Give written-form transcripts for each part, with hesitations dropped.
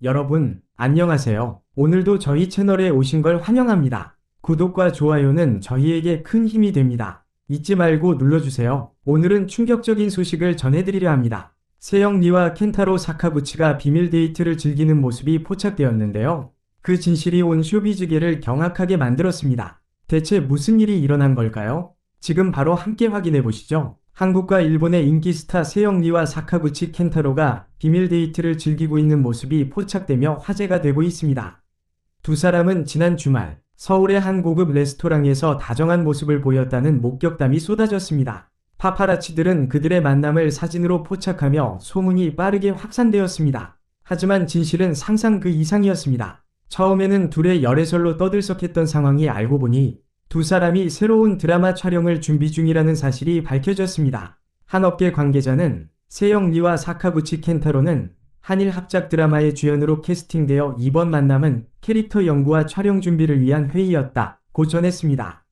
여러분, 안녕하세요. 오늘도 저희 채널에 오신 걸 환영합니다. 구독과 좋아요는 저희에게 큰 힘이 됩니다. 잊지 말고 눌러주세요. 오늘은 충격적인 소식을 전해드리려 합니다. 세영리와 켄타로 사카구치가 비밀 데이트를 즐기는 모습이 포착되었는데요. 그 진실이 온 쇼비즈계를 경악하게 만들었습니다. 대체 무슨 일이 일어난 걸까요? 지금 바로 함께 확인해 보시죠. 한국과 일본의 인기 스타 세영리와 사카구치 켄타로가 비밀 데이트를 즐기고 있는 모습이 포착되며 화제가 되고 있습니다. 두 사람은 지난 주말 서울의 한 고급 레스토랑에서 다정한 모습을 보였다는 목격담이 쏟아졌습니다. 파파라치들은 그들의 만남을 사진으로 포착하며 소문이 빠르게 확산되었습니다. 하지만 진실은 상상 그 이상이었습니다. 처음에는 둘의 열애설로 떠들썩했던 상황이 알고 보니 두 사람이 새로운 드라마 촬영을 준비 중이라는 사실이 밝혀졌습니다. 한 업계 관계자는 세영리와 사카구치 켄타로는 한일 합작 드라마의 주연으로 캐스팅되어 이번 만남은 캐릭터 연구와 촬영 준비를 위한 회의였다고 전했습니다.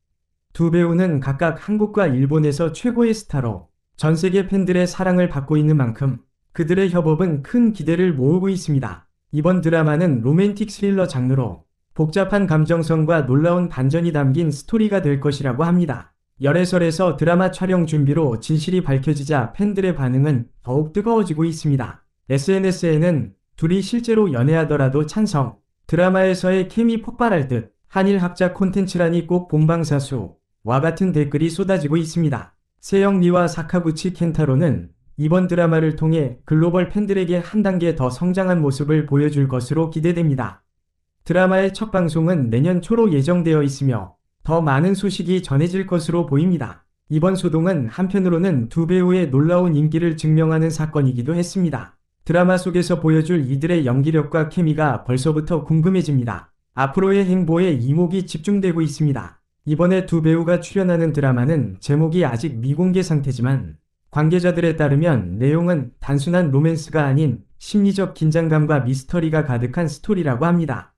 두 배우는 각각 한국과 일본에서 최고의 스타로 전 세계 팬들의 사랑을 받고 있는 만큼 그들의 협업은 큰 기대를 모으고 있습니다. 이번 드라마는 로맨틱 스릴러 장르로 복잡한 감정선과 놀라운 반전이 담긴 스토리가 될 것이라고 합니다. 열애설에서 드라마 촬영 준비로 진실이 밝혀지자 팬들의 반응은 더욱 뜨거워지고 있습니다. SNS에는 둘이 실제로 연애하더라도 찬성, 드라마에서의 케미 폭발할 듯, 한일 합작 콘텐츠라니 꼭 본방사수와 같은 댓글이 쏟아지고 있습니다. 세영리와 사카구치 켄타로는 이번 드라마를 통해 글로벌 팬들에게 한 단계 더 성장한 모습을 보여줄 것으로 기대됩니다. 드라마의 첫 방송은 내년 초로 예정되어 있으며 더 많은 소식이 전해질 것으로 보입니다. 이번 소동은 한편으로는 두 배우의 놀라운 인기를 증명하는 사건이기도 했습니다. 드라마 속에서 보여줄 이들의 연기력과 케미가 벌써부터 궁금해집니다. 앞으로의 행보에 이목이 집중되고 있습니다. 이번에 두 배우가 출연하는 드라마는 제목이 아직 미공개 상태지만 관계자들에 따르면 내용은 단순한 로맨스가 아닌 심리적 긴장감과 미스터리가 가득한 스토리라고 합니다.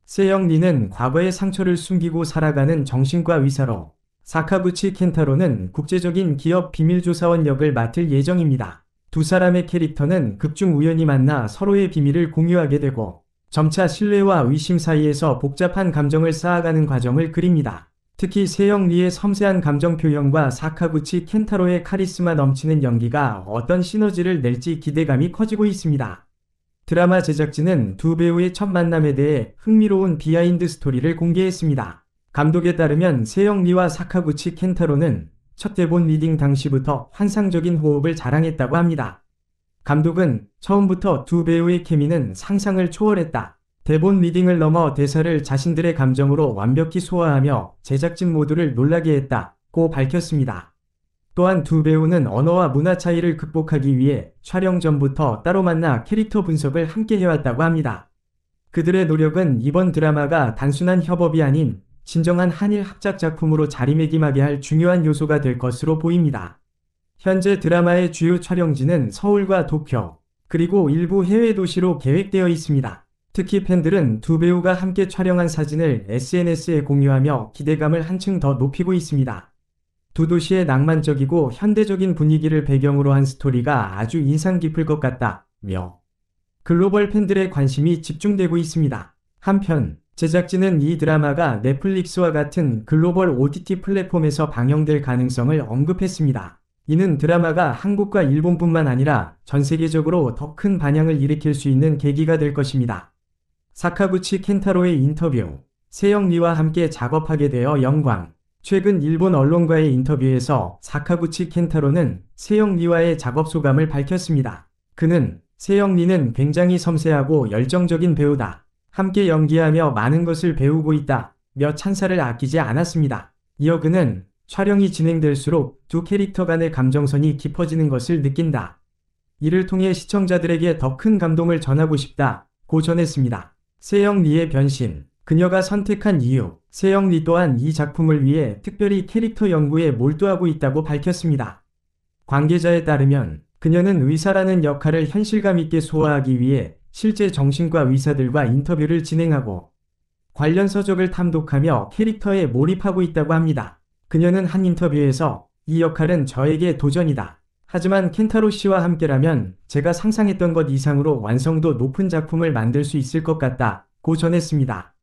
세영리는 과거의 상처를 숨기고 살아가는 정신과 의사로, 사카구치 켄타로는 국제적인 기업 비밀조사원 역을 맡을 예정입니다. 두 사람의 캐릭터는 극중 우연히 만나 서로의 비밀을 공유하게 되고 점차 신뢰와 의심 사이에서 복잡한 감정을 쌓아가는 과정을 그립니다. 특히 세영리의 섬세한 감정 표현과 사카구치 켄타로의 카리스마 넘치는 연기가 어떤 시너지를 낼지 기대감이 커지고 있습니다. 드라마 제작진은 두 배우의 첫 만남에 대해 흥미로운 비하인드 스토리를 공개했습니다. 감독에 따르면 세영리와 사카구치 켄타로는 첫 대본 리딩 당시부터 환상적인 호흡을 자랑했다고 합니다. 감독은 처음부터 두 배우의 케미는 상상을 초월했다. 대본 리딩을 넘어 대사를 자신들의 감정으로 완벽히 소화하며 제작진 모두를 놀라게 했다고 밝혔습니다. 또한 두 배우는 언어와 문화 차이를 극복하기 위해 촬영 전부터 따로 만나 캐릭터 분석을 함께 해왔다고 합니다. 그들의 노력은 이번 드라마가 단순한 협업이 아닌 진정한 한일 합작 작품으로 자리매김하게 할 중요한 요소가 될 것으로 보입니다. 현재 드라마의 주요 촬영지는 서울과 도쿄, 그리고 일부 해외 도시로 계획되어 있습니다. 특히 팬들은 두 배우가 함께 촬영한 사진을 SNS에 공유하며 기대감을 한층 더 높이고 있습니다. 두 도시의 낭만적이고 현대적인 분위기를 배경으로 한 스토리가 아주 인상 깊을 것 같다며 글로벌 팬들의 관심이 집중되고 있습니다. 한편 제작진은 이 드라마가 넷플릭스와 같은 글로벌 OTT 플랫폼에서 방영될 가능성을 언급했습니다. 이는 드라마가 한국과 일본뿐만 아니라 전 세계적으로 더 큰 반향을 일으킬 수 있는 계기가 될 것입니다. 사카구치 켄타로의 인터뷰, 세영리와 함께 작업하게 되어 영광. 최근 일본 언론과의 인터뷰에서 사카구치 켄타로는 세영리와의 작업 소감을 밝혔습니다. 그는 세영리는 굉장히 섬세하고 열정적인 배우다. 함께 연기하며 많은 것을 배우고 있다. 며 찬사를 아끼지 않았습니다. 이어 그는 촬영이 진행될수록 두 캐릭터 간의 감정선이 깊어지는 것을 느낀다. 이를 통해 시청자들에게 더 큰 감동을 전하고 싶다고 전했습니다. 세영리의 변신, 그녀가 선택한 이유, 세영리 또한 이 작품을 위해 특별히 캐릭터 연구에 몰두하고 있다고 밝혔습니다. 관계자에 따르면 그녀는 의사라는 역할을 현실감 있게 소화하기 위해 실제 정신과 의사들과 인터뷰를 진행하고 관련 서적을 탐독하며 캐릭터에 몰입하고 있다고 합니다. 그녀는 한 인터뷰에서 이 역할은 저에게 도전이다. 하지만 켄타로 씨와 함께라면 제가 상상했던 것 이상으로 완성도 높은 작품을 만들 수 있을 것 같다고 전했습니다.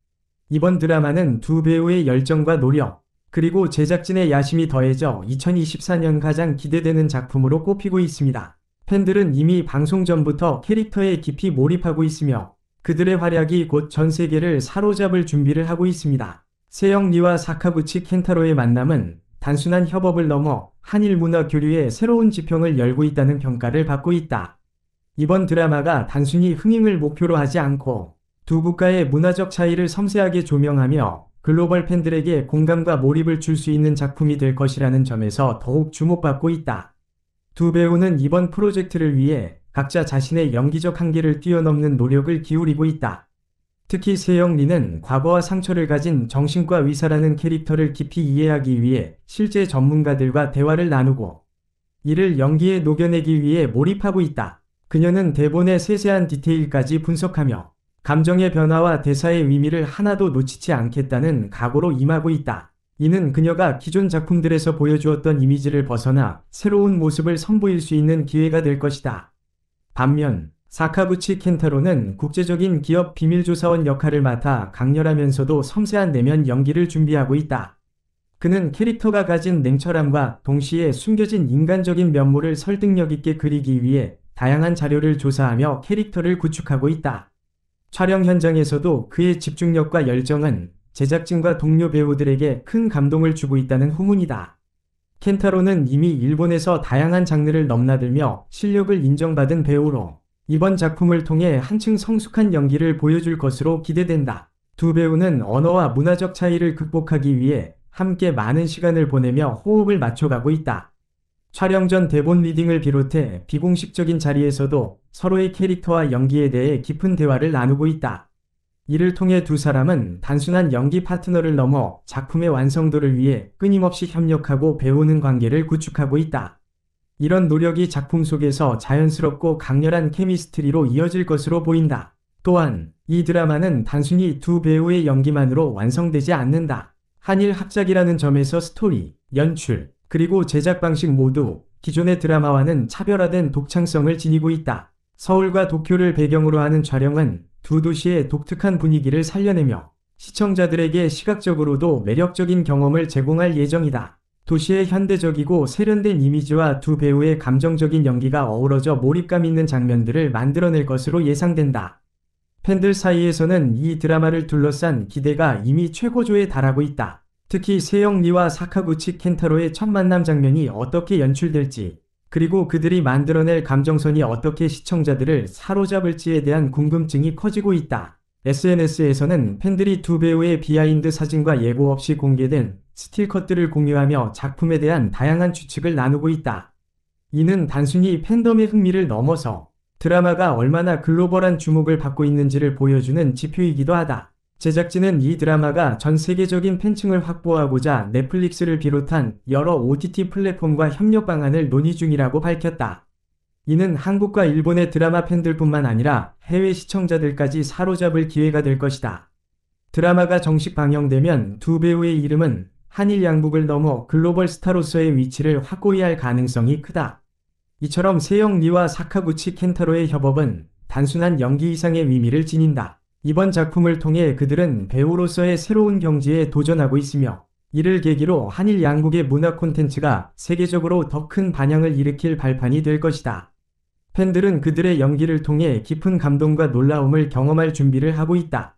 이번 드라마는 두 배우의 열정과 노력, 그리고 제작진의 야심이 더해져 2024년 가장 기대되는 작품으로 꼽히고 있습니다. 팬들은 이미 방송 전부터 캐릭터에 깊이 몰입하고 있으며 그들의 활약이 곧 전 세계를 사로잡을 준비를 하고 있습니다. 세영리와 사카구치 켄타로의 만남은 단순한 협업을 넘어 한일 문화 교류의 새로운 지평을 열고 있다는 평가를 받고 있다. 이번 드라마가 단순히 흥행을 목표로 하지 않고 두 국가의 문화적 차이를 섬세하게 조명하며 글로벌 팬들에게 공감과 몰입을 줄 수 있는 작품이 될 것이라는 점에서 더욱 주목받고 있다. 두 배우는 이번 프로젝트를 위해 각자 자신의 연기적 한계를 뛰어넘는 노력을 기울이고 있다. 특히 세영리는 과거와 상처를 가진 정신과 의사라는 캐릭터를 깊이 이해하기 위해 실제 전문가들과 대화를 나누고 이를 연기에 녹여내기 위해 몰입하고 있다. 그녀는 대본의 세세한 디테일까지 분석하며 감정의 변화와 대사의 의미를 하나도 놓치지 않겠다는 각오로 임하고 있다. 이는 그녀가 기존 작품들에서 보여주었던 이미지를 벗어나 새로운 모습을 선보일 수 있는 기회가 될 것이다. 반면 사카구치 켄타로는 국제적인 기업 비밀조사원 역할을 맡아 강렬하면서도 섬세한 내면 연기를 준비하고 있다. 그는 캐릭터가 가진 냉철함과 동시에 숨겨진 인간적인 면모를 설득력 있게 그리기 위해 다양한 자료를 조사하며 캐릭터를 구축하고 있다. 촬영 현장에서도 그의 집중력과 열정은 제작진과 동료 배우들에게 큰 감동을 주고 있다는 후문이다. 켄타로는 이미 일본에서 다양한 장르를 넘나들며 실력을 인정받은 배우로 이번 작품을 통해 한층 성숙한 연기를 보여줄 것으로 기대된다. 두 배우는 언어와 문화적 차이를 극복하기 위해 함께 많은 시간을 보내며 호흡을 맞춰가고 있다. 촬영 전 대본 리딩을 비롯해 비공식적인 자리에서도 서로의 캐릭터와 연기에 대해 깊은 대화를 나누고 있다. 이를 통해 두 사람은 단순한 연기 파트너를 넘어 작품의 완성도를 위해 끊임없이 협력하고 배우는 관계를 구축하고 있다. 이런 노력이 작품 속에서 자연스럽고 강렬한 케미스트리로 이어질 것으로 보인다. 또한 이 드라마는 단순히 두 배우의 연기만으로 완성되지 않는다. 한일 합작이라는 점에서 스토리, 연출, 그리고 제작 방식 모두 기존의 드라마와는 차별화된 독창성을 지니고 있다. 서울과 도쿄를 배경으로 하는 촬영은 두 도시의 독특한 분위기를 살려내며 시청자들에게 시각적으로도 매력적인 경험을 제공할 예정이다. 도시의 현대적이고 세련된 이미지와 두 배우의 감정적인 연기가 어우러져 몰입감 있는 장면들을 만들어낼 것으로 예상된다. 팬들 사이에서는 이 드라마를 둘러싼 기대가 이미 최고조에 달하고 있다. 특히 세영리와 사카구치 켄타로의 첫 만남 장면이 어떻게 연출될지, 그리고 그들이 만들어낼 감정선이 어떻게 시청자들을 사로잡을지에 대한 궁금증이 커지고 있다. SNS에서는 팬들이 두 배우의 비하인드 사진과 예고 없이 공개된 스틸컷들을 공유하며 작품에 대한 다양한 추측을 나누고 있다. 이는 단순히 팬덤의 흥미를 넘어서 드라마가 얼마나 글로벌한 주목을 받고 있는지를 보여주는 지표이기도 하다. 제작진은 이 드라마가 전 세계적인 팬층을 확보하고자 넷플릭스를 비롯한 여러 OTT 플랫폼과 협력 방안을 논의 중이라고 밝혔다. 이는 한국과 일본의 드라마 팬들뿐만 아니라 해외 시청자들까지 사로잡을 기회가 될 것이다. 드라마가 정식 방영되면 두 배우의 이름은 한일 양국을 넘어 글로벌 스타로서의 위치를 확고히 할 가능성이 크다. 이처럼 세영리와 사카구치 켄타로의 협업은 단순한 연기 이상의 의미를 지닌다. 이번 작품을 통해 그들은 배우로서의 새로운 경지에 도전하고 있으며 이를 계기로 한일 양국의 문화 콘텐츠가 세계적으로 더 큰 반향을 일으킬 발판이 될 것이다. 팬들은 그들의 연기를 통해 깊은 감동과 놀라움을 경험할 준비를 하고 있다.